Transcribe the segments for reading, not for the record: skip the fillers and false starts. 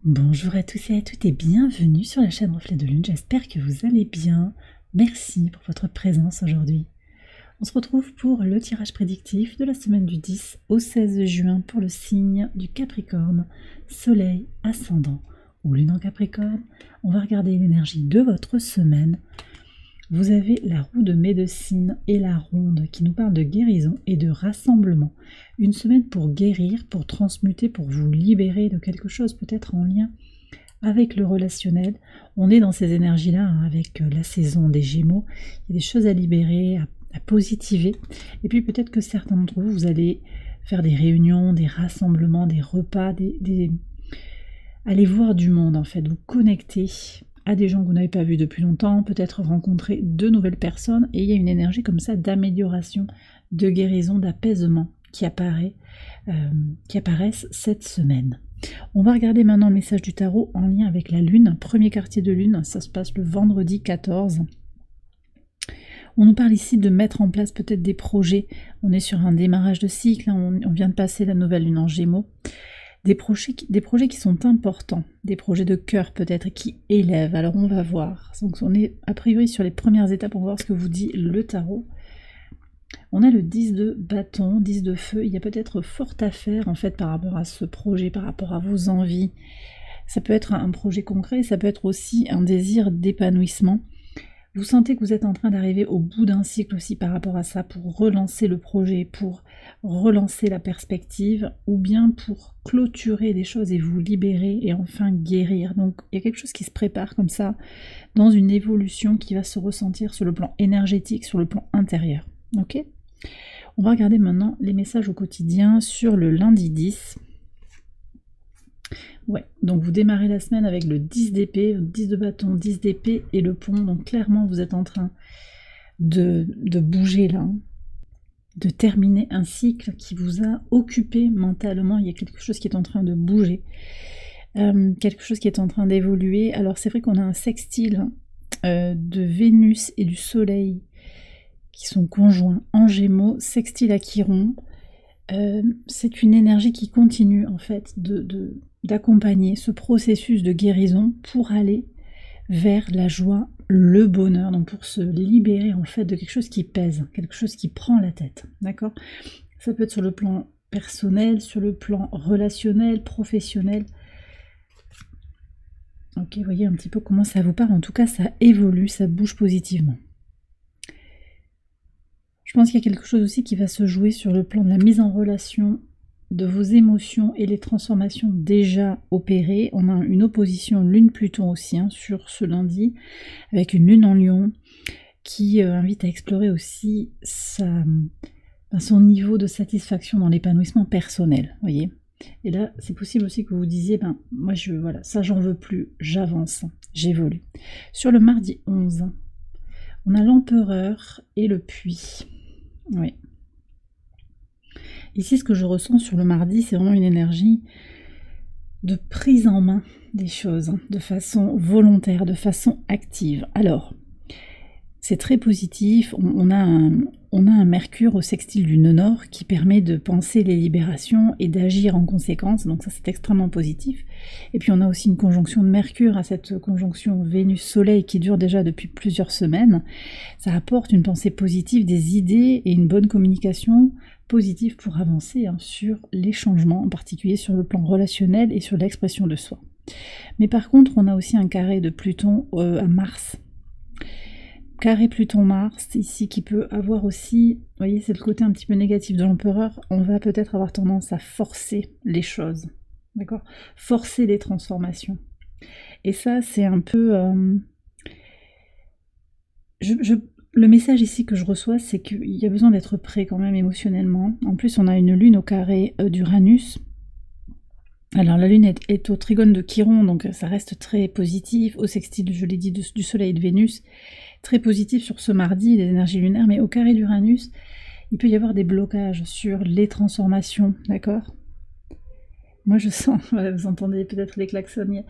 Bonjour à tous et à toutes et bienvenue sur la chaîne Reflet de Lune, j'espère que vous allez bien. Merci pour votre présence aujourd'hui. On se retrouve pour le tirage prédictif de la semaine du 10 au 16 juin pour le signe du Capricorne, Soleil, Ascendant ou Lune en Capricorne. On va regarder l'énergie de votre semaine. Vous avez la roue de médecine et la ronde qui nous parle de guérison et de rassemblement. Une semaine pour guérir, pour transmuter, pour vous libérer de quelque chose peut-être en lien avec le relationnel. On est dans ces énergies-là avec la saison des Gémeaux. Il y a des choses à libérer, à positiver. Et puis peut-être que certains d'entre vous, vous allez faire des réunions, des rassemblements, des repas, aller voir du monde en fait, vous connecter à des gens que vous n'avez pas vus depuis longtemps, peut-être rencontrer de nouvelles personnes, et il y a une énergie comme ça d'amélioration, de guérison, d'apaisement qui apparaissent cette semaine. On va regarder maintenant le message du tarot en lien avec la lune, premier quartier de lune, ça se passe le vendredi 14. On nous parle ici de mettre en place peut-être des projets, on est sur un démarrage de cycle, on vient de passer la nouvelle lune en Gémeaux. Des projets qui sont importants, des projets de cœur peut-être qui élèvent. Alors on va voir. Donc on est a priori sur les premières étapes, on va voir ce que vous dit le tarot. On a le 10 de bâton, 10 de feu. Il y a peut-être fort à faire en fait par rapport à ce projet, par rapport à vos envies. Ça peut être un projet concret, ça peut être aussi un désir d'épanouissement. Vous sentez que vous êtes en train d'arriver au bout d'un cycle aussi par rapport à ça, pour relancer le projet, pour relancer la perspective, ou bien pour clôturer des choses et vous libérer et enfin guérir. Donc il y a quelque chose qui se prépare comme ça, dans une évolution qui va se ressentir sur le plan énergétique, sur le plan intérieur. Ok ? On va regarder maintenant les messages au quotidien sur le lundi 10. Ouais, donc vous démarrez la semaine avec le 10 d'épée, 10 de bâton, 10 d'épée et le pont. Donc clairement, vous êtes en train de bouger là, de terminer un cycle qui vous a occupé mentalement. Il y a quelque chose qui est en train de bouger, quelque chose qui est en train d'évoluer. Alors c'est vrai qu'on a un sextile de Vénus et du Soleil qui sont conjoints en Gémeaux, sextile à Chiron. C'est une énergie qui continue en fait d'accompagner ce processus de guérison pour aller vers la joie, le bonheur, donc pour se libérer en fait de quelque chose qui pèse, quelque chose qui prend la tête, d'accord ? Ça peut être sur le plan personnel, sur le plan relationnel, professionnel. Ok, vous voyez un petit peu comment ça vous part, en tout cas ça évolue, ça bouge positivement. Je pense qu'il y a quelque chose aussi qui va se jouer sur le plan de la mise en relation de vos émotions et les transformations déjà opérées. On a une opposition Lune-Pluton aussi sur ce lundi, avec une Lune en Lion qui invite à explorer aussi son niveau de satisfaction dans l'épanouissement personnel, voyez. Et là, c'est possible aussi que vous disiez, moi voilà, ça j'en veux plus, j'avance, j'évolue. Sur le mardi 11, on a l'empereur et le puits. Oui. Ici, ce que je ressens sur le mardi, c'est vraiment une énergie de prise en main des choses, de façon volontaire, de façon active. Alors, c'est très positif, on a un Mercure au sextile du nœud nord qui permet de penser les libérations et d'agir en conséquence, donc ça c'est extrêmement positif. Et puis on a aussi une conjonction de Mercure à cette conjonction Vénus-Soleil qui dure déjà depuis plusieurs semaines. Ça apporte une pensée positive, des idées et une bonne communication positive pour avancer sur les changements, en particulier sur le plan relationnel et sur l'expression de soi. Mais par contre, on a aussi un carré de Pluton à Mars. Carré Pluton-Mars, ici, qui peut avoir aussi, vous voyez, c'est le côté un petit peu négatif de l'empereur, on va peut-être avoir tendance à forcer les choses, d'accord ? Forcer les transformations. Et ça, c'est un peu... Le message ici que je reçois, c'est qu'il y a besoin d'être prêt quand même émotionnellement. En plus, on a une lune au carré d'Uranus. Alors la lune est au trigone de Chiron, donc ça reste très positif, au sextile, je l'ai dit, du Soleil et de Vénus, très positif sur ce mardi, les énergies lunaires, mais au carré d'Uranus, il peut y avoir des blocages sur les transformations, d'accord ? Moi je sens, voilà, vous entendez peut-être les klaxons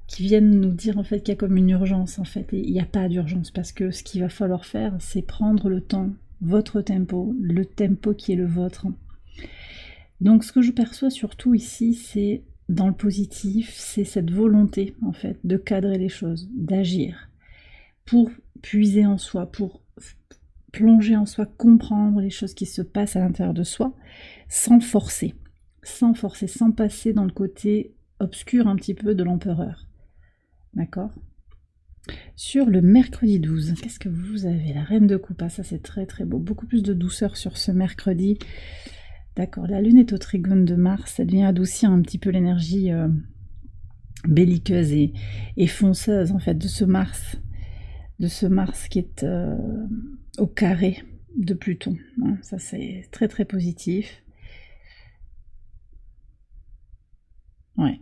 qui viennent nous dire en fait qu'il y a comme une urgence en fait, et il n'y a pas d'urgence, parce que ce qu'il va falloir faire, c'est prendre le temps, votre tempo, le tempo qui est le vôtre. Donc ce que je perçois surtout ici, c'est dans le positif, c'est cette volonté en fait de cadrer les choses, d'agir, pour puiser en soi, pour plonger en soi, comprendre les choses qui se passent à l'intérieur de soi, sans forcer, sans passer dans le côté obscur un petit peu de l'empereur. D'accord ? Sur le mercredi 12, qu'est-ce que vous avez? La reine de coupe, ça c'est très très beau, beaucoup plus de douceur sur ce mercredi. D'accord, la lune est au trigone de Mars, ça vient adoucir un petit peu l'énergie belliqueuse et fonceuse en fait de ce Mars qui est au carré de Pluton. Hein, ça c'est très très positif. Ouais.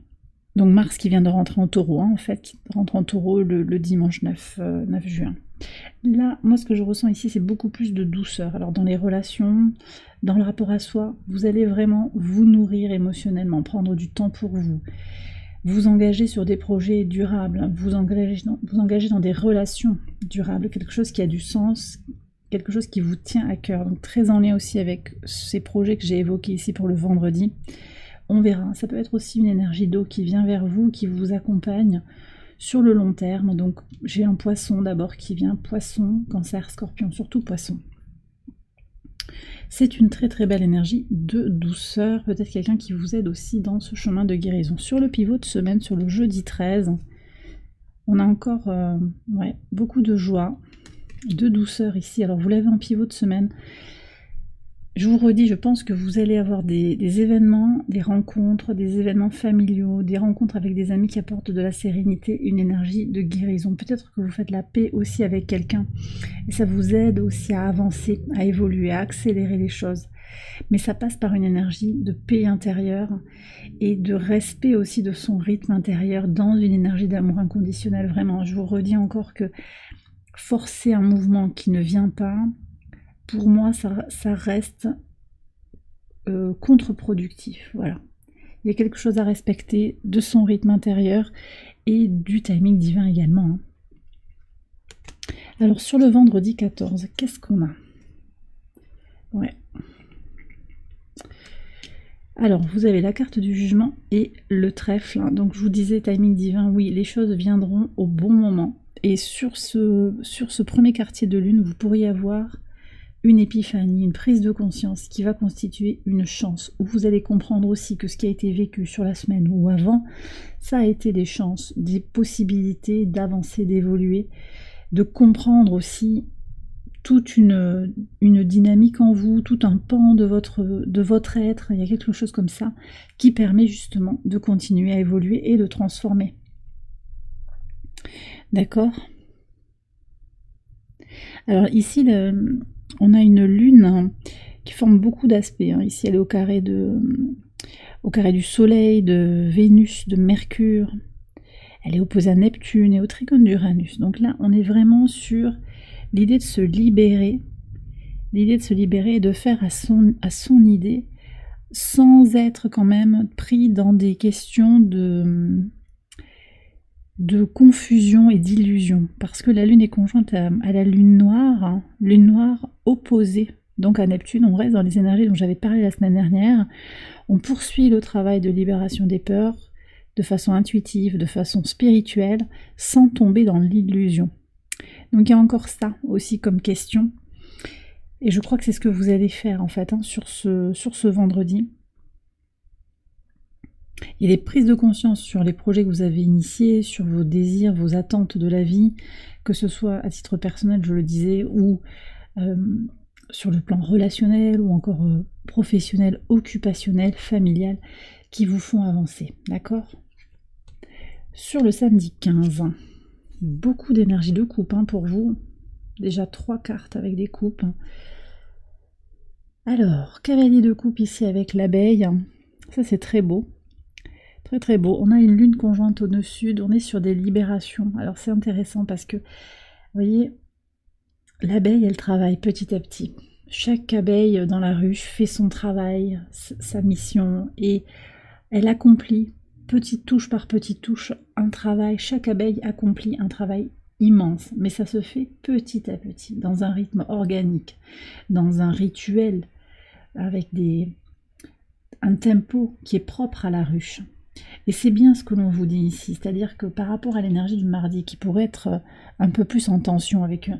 Donc Mars qui vient de rentrer en taureau, hein, en fait, qui rentre en taureau le dimanche 9 juin. Là, moi ce que je ressens ici, c'est beaucoup plus de douceur. Alors dans les relations, dans le rapport à soi, vous allez vraiment vous nourrir émotionnellement, prendre du temps pour vous, vous engager sur des projets durables, vous engager dans des relations durables, quelque chose qui a du sens, quelque chose qui vous tient à cœur. Donc très en lien aussi avec ces projets que j'ai évoqués ici pour le vendredi. On verra, ça peut être aussi une énergie d'eau qui vient vers vous, qui vous accompagne sur le long terme. Donc j'ai un poisson d'abord qui vient, poisson, cancer, scorpion, surtout poisson. C'est une très très belle énergie de douceur, peut-être quelqu'un qui vous aide aussi dans ce chemin de guérison. Sur le pivot de semaine, sur le jeudi 13, on a encore beaucoup de joie, de douceur ici. Alors vous l'avez en pivot de semaine. Je vous redis, je pense que vous allez avoir des événements, des rencontres, des événements familiaux, des rencontres avec des amis qui apportent de la sérénité, une énergie de guérison. Peut-être que vous faites la paix aussi avec quelqu'un et ça vous aide aussi à avancer, à évoluer, à accélérer les choses. Mais ça passe par une énergie de paix intérieure et de respect aussi de son rythme intérieur dans une énergie d'amour inconditionnel. Vraiment, je vous redis encore que forcer un mouvement qui ne vient pas, pour moi, ça reste contre-productif. Voilà. Il y a quelque chose à respecter de son rythme intérieur et du timing divin également. Hein. Alors, sur le vendredi 14, qu'est-ce qu'on a? Ouais. Alors, vous avez la carte du jugement et le trèfle. Donc, je vous disais, timing divin, oui, les choses viendront au bon moment. Et sur ce premier quartier de lune, vous pourriez avoir une épiphanie, une prise de conscience qui va constituer une chance, où vous allez comprendre aussi que ce qui a été vécu sur la semaine ou avant, ça a été des chances, des possibilités d'avancer, d'évoluer, de comprendre aussi toute une dynamique en vous, tout un pan de votre être, il y a quelque chose comme ça qui permet justement de continuer à évoluer et de transformer. D'accord ? Alors ici, on a une lune qui forme beaucoup d'aspects. Hein. Ici, elle est au carré du Soleil, de Vénus, de Mercure. Elle est opposée à Neptune et au trigone d'Uranus. Donc là, on est vraiment sur l'idée de se libérer. L'idée de se libérer et de faire à son idée, sans être quand même pris dans des questions de confusion et d'illusion, parce que la lune est conjointe à la lune noire opposée donc à Neptune. On reste dans les énergies dont j'avais parlé la semaine dernière, on poursuit le travail de libération des peurs de façon intuitive, de façon spirituelle, sans tomber dans l'illusion. Donc il y a encore ça aussi comme question, et je crois que c'est ce que vous allez faire en fait sur ce vendredi. Il y a des prises de conscience sur les projets que vous avez initiés, sur vos désirs, vos attentes de la vie, que ce soit à titre personnel, je le disais, ou sur le plan relationnel, ou encore professionnel, occupationnel, familial, qui vous font avancer, d'accord ? Sur le samedi 15, beaucoup d'énergie de coupe pour vous, déjà 3 cartes avec des coupes. Alors, cavalier de coupe ici avec l'abeille, ça c'est très beau. Très très beau. On a une lune conjointe au nœud sud, on est sur des libérations. Alors c'est intéressant parce que, vous voyez, l'abeille, elle travaille petit à petit. Chaque abeille dans la ruche fait son travail, sa mission, et elle accomplit, petite touche par petite touche, un travail. Chaque abeille accomplit un travail immense, mais ça se fait petit à petit, dans un rythme organique, dans un rituel, avec un tempo qui est propre à la ruche. Et c'est bien ce que l'on vous dit ici, c'est-à-dire que par rapport à l'énergie du mardi, qui pourrait être un peu plus en tension, avec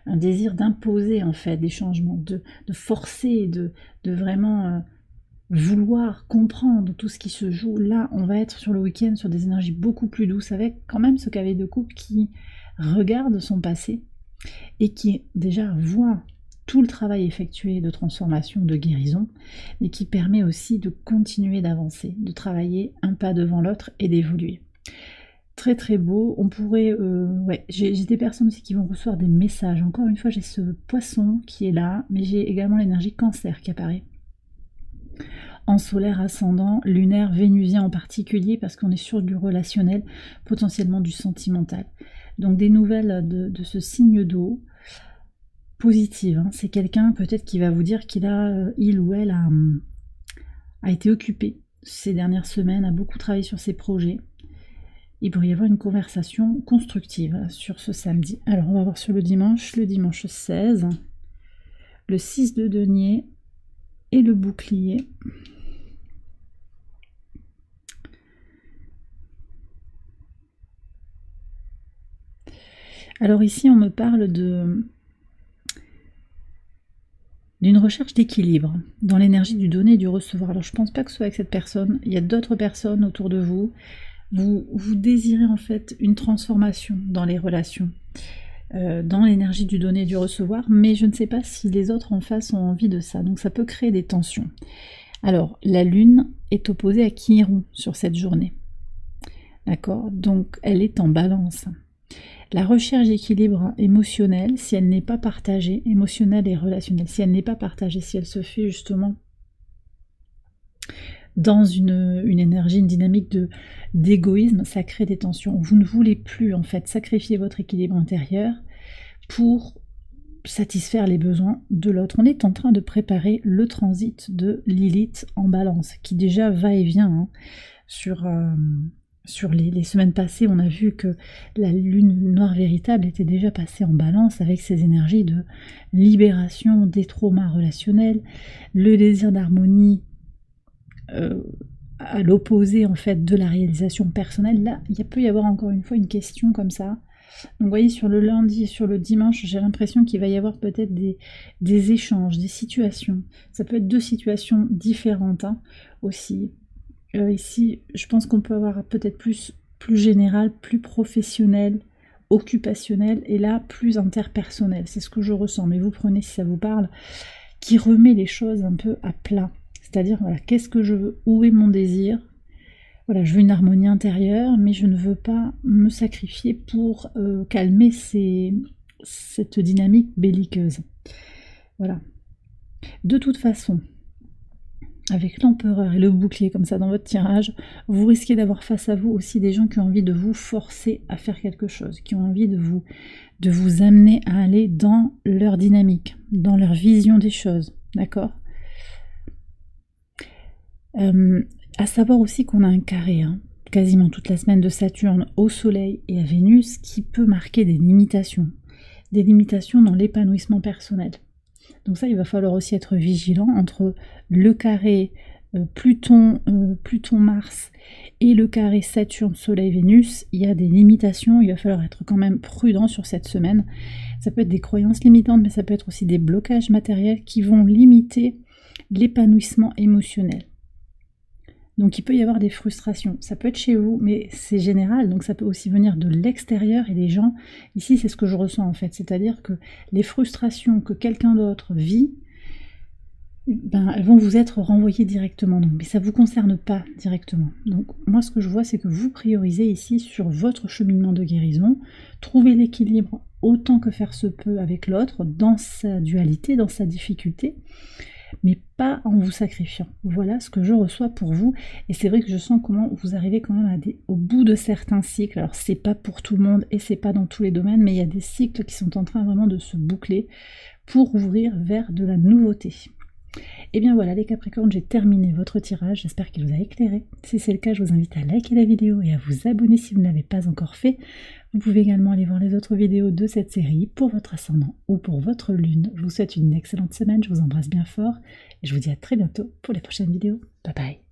un désir d'imposer en fait des changements, de forcer, de vraiment vouloir comprendre tout ce qui se joue, là on va être sur le week-end sur des énergies beaucoup plus douces, avec quand même ce cavalier de coupe qui regarde son passé et qui déjà voit tout le travail effectué de transformation, de guérison, mais qui permet aussi de continuer d'avancer, de travailler un pas devant l'autre et d'évoluer. Très très beau, on pourrait... ouais, j'ai des personnes aussi qui vont recevoir des messages. Encore une fois, j'ai ce poisson qui est là, mais j'ai également l'énergie cancer qui apparaît. En solaire ascendant, lunaire, vénusien en particulier, parce qu'on est sur du relationnel, potentiellement du sentimental. Donc des nouvelles de ce signe d'eau, positive, hein. C'est quelqu'un peut-être qui va vous dire qu'il a, il ou elle a été occupé ces dernières semaines, a beaucoup travaillé sur ses projets. Il pourrait y avoir une conversation constructive sur ce samedi. Alors on va voir sur le dimanche 16, le 6 de denier et le bouclier. Alors ici on me parle d'une recherche d'équilibre dans l'énergie du donner et du recevoir. Alors je ne pense pas que ce soit avec cette personne, il y a d'autres personnes autour de vous. Vous désirez en fait une transformation dans les relations, dans l'énergie du donner et du recevoir, mais je ne sais pas si les autres en face ont envie de ça, donc ça peut créer des tensions. Alors la lune est opposée à Chiron sur cette journée, d'accord, donc elle est en balance. La recherche d'équilibre émotionnel, si elle n'est pas partagée, émotionnelle et relationnelle, si elle n'est pas partagée, si elle se fait justement dans une énergie, une dynamique d'égoïsme, ça crée des tensions. Vous ne voulez plus en fait sacrifier votre équilibre intérieur pour satisfaire les besoins de l'autre. On est en train de préparer le transit de Lilith en balance, qui déjà va et vient hein, sur les semaines passées. On a vu que la lune noire véritable était déjà passée en balance avec ses énergies de libération des traumas relationnels, le désir d'harmonie à l'opposé en fait de la réalisation personnelle. Là, il peut y avoir encore une fois une question comme ça. Donc vous voyez, sur le lundi et sur le dimanche, j'ai l'impression qu'il va y avoir peut-être des échanges, des situations. Ça peut être deux situations différentes hein, aussi. Ici, je pense qu'on peut avoir peut-être plus général, plus professionnel, occupationnel, et là, plus interpersonnel. C'est ce que je ressens, mais vous prenez si ça vous parle, qui remet les choses un peu à plat. C'est-à-dire, voilà, qu'est-ce que je veux? Où est mon désir? Voilà, je veux une harmonie intérieure, mais je ne veux pas me sacrifier pour calmer cette dynamique belliqueuse. Voilà. De toute façon, avec l'empereur et le bouclier comme ça dans votre tirage, vous risquez d'avoir face à vous aussi des gens qui ont envie de vous forcer à faire quelque chose, qui ont envie de vous amener à aller dans leur dynamique, dans leur vision des choses, d'accord ? À savoir aussi qu'on a un carré, hein, quasiment toute la semaine de Saturne au Soleil et à Vénus, qui peut marquer des limitations dans l'épanouissement personnel. Donc ça, il va falloir aussi être vigilant entre le carré Pluton-Mars et le carré Saturne-Soleil-Vénus. Il y a des limitations, il va falloir être quand même prudent sur cette semaine. Ça peut être des croyances limitantes, mais ça peut être aussi des blocages matériels qui vont limiter l'épanouissement émotionnel. Donc il peut y avoir des frustrations, ça peut être chez vous, mais c'est général, donc ça peut aussi venir de l'extérieur, et les gens, ici c'est ce que je ressens en fait, c'est-à-dire que les frustrations que quelqu'un d'autre vit, elles vont vous être renvoyées directement, donc, mais ça ne vous concerne pas directement. Donc moi ce que je vois, c'est que vous priorisez ici sur votre cheminement de guérison, trouvez l'équilibre autant que faire se peut avec l'autre, dans sa dualité, dans sa difficulté, mais pas en vous sacrifiant. Voilà ce que je reçois pour vous, et c'est vrai que je sens comment vous arrivez quand même au bout de certains cycles. Alors c'est pas pour tout le monde et c'est pas dans tous les domaines, mais il y a des cycles qui sont en train vraiment de se boucler pour ouvrir vers de la nouveauté. Et bien voilà les Capricornes, j'ai terminé votre tirage, j'espère qu'il vous a éclairé. Si c'est le cas, je vous invite à liker la vidéo et à vous abonner si vous ne l'avez pas encore fait. Vous pouvez également aller voir les autres vidéos de cette série pour votre ascendant ou pour votre lune. Je vous souhaite une excellente semaine, je vous embrasse bien fort et je vous dis à très bientôt pour les prochaines vidéos. Bye bye.